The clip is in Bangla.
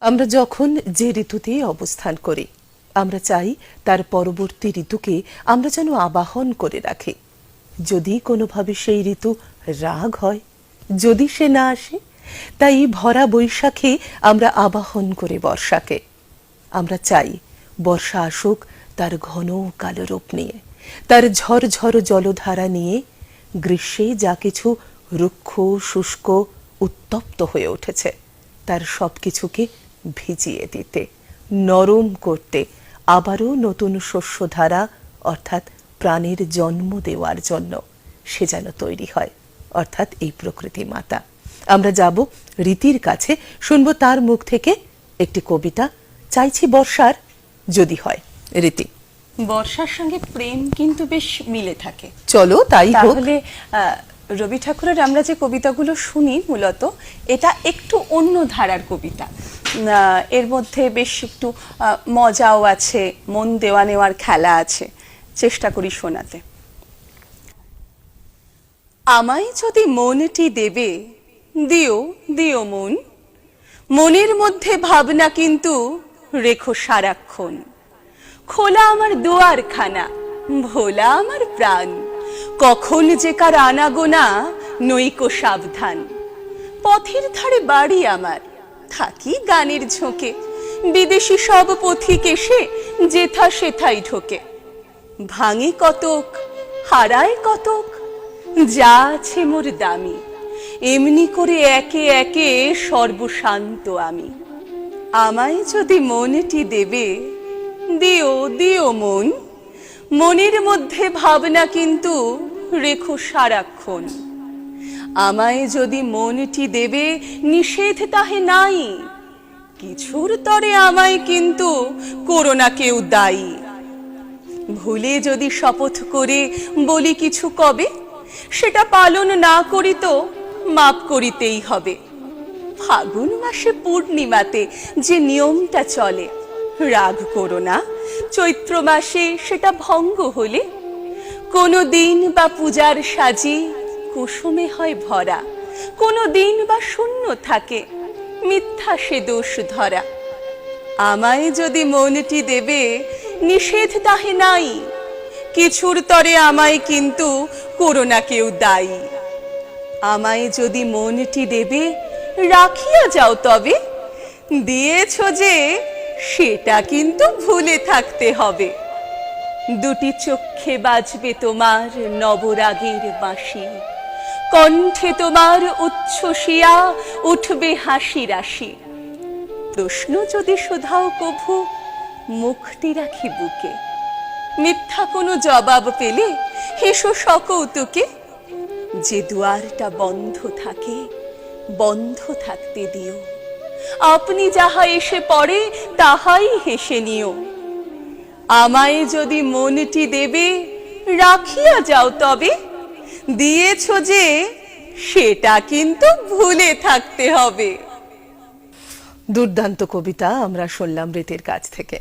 আমরা যখন যে ঋতুতে অবস্থান করি আমরা চাই তার পরবর্তী ঋতুকে আমরা যেন আবাহন করে রাখি। যদি কোনোভাবে সেই ঋতু রাগ হয়, যদি সে না আসে, তাই ভরা বৈশাখে আমরা আবাহন করে বর্ষাকে। আমরা চাই বর্ষা আসুক তার ঘন কালো রূপ নিয়ে, তার ঝরঝর জলধারা নিয়ে, গ্রীষ্মে যা কিছু রুক্ষ শুষ্ক উত্তপ্ত হয়ে উঠেছে তার সবকিছুকে ভিজিয়ে দিতে, নরম করতে, আবারও নতুন শস্যধারা অর্থাৎ প্রাণের জন্ম দেওয়ার জন্য সে যেন তৈরি হয়, অর্থাৎ এই প্রকৃতি মাতা। আমরা যাব রীতির কাছে, শুনব তার মুখ থেকে একটি কবিতা। চাইছি বর্ষার যদি হয়। রীতি, বর্ষার সঙ্গে প্রেম কিন্তু বেশ মিলে থাকে। চলো তাই হোক। তাহলে রবি ঠাকুরের আমরা যে কবিতাগুলো শুনি মূলত এটা একটু অন্য ধারার কবিতা। এর মধ্যে বেশ একটু মজাও আছে, মন দেওয়া নেওয়ার খেলা আছে। চেষ্টা করি শোনাতে। আমায় যদি মনটি দেবে, দিও দিও মন, মনের মধ্যে ভাবনা কিন্তু রেখো সারাক্ষণ। খোলা আমার দুয়ারখানা, ভোলা আমার প্রাণ, কখন যে কার আনাগোনা নইকো সাবধান। পথের ধারে বাড়ি আমার, থাকি গানের ঝোঁকে, বিদেশি সব পথিক এসে যেথা সেথাই ঢোকে। ভাঙে কতক, হারায় কতক, যা আছে মোর দামি, এমনি করে একে একে সর্বশান্ত আমি। আমায় যদি মনটি দেবে, দিও দিও মন, মনের মধ্যে ভাবনা কিন্তু রেখো সারাক্ষণ। আমায় যদি মনটি দেবে, নিষেধ তাহে নাই, কিছুর তরে আমায় কিন্তু করো না কেউ দায়ী। ভুলে যদি শপথ করে বলি কিছু কবে, সেটা পালন না করি তো মাপ করিতেই হবে। ফাগুন মাসে পূর্ণিমাতে যে নিয়মটা চলে, রাগ করো না চৈত্র মাসে সেটা ভঙ্গ হলে। কোনো দিন বা পূজার সাজি কুসুমে হয় ভরা, কোনো দিন বা শূন্য থাকে, মিথ্যা সে দোষ ধরা। আমায় যদি মনটি দেবে, নিষেধ তাহে নাই, কিছুর তরে আমায় কিন্তু করো না কেউ দায়ী। আমায় যদি মনটি দেবে, রাখিয়া যাও তবে, দিয়েছ যে সেটা কিন্তু ভুলে থাকতে হবে। দুটি চক্ষে বাজবে তোমার নবরাগের বাঁশি, কণ্ঠে তোমার উচ্ছ্বসিয়া উঠবে হাসি রাশি। প্রশ্ন যদি শোধাও কভু, মুখটি রাখি বুকে, মিথ্যা কোনো জবাব পেলে হেসো সকৌতুকে। যে দুয়ারটা বন্ধ থাকে, বন্ধ থাকতে দিও, আপনি যাহা এসে পড়ে তাহাই হেসে নিও। আমায় যদি মনটি দেবে, রাখিয়া যাও তবে, দিয়েছ যে সেটা কিন্তু ভুলে থাকতে হবে। দুর্দান্ত কবিতা আমরা শুনলাম রীতির কাছ থেকে।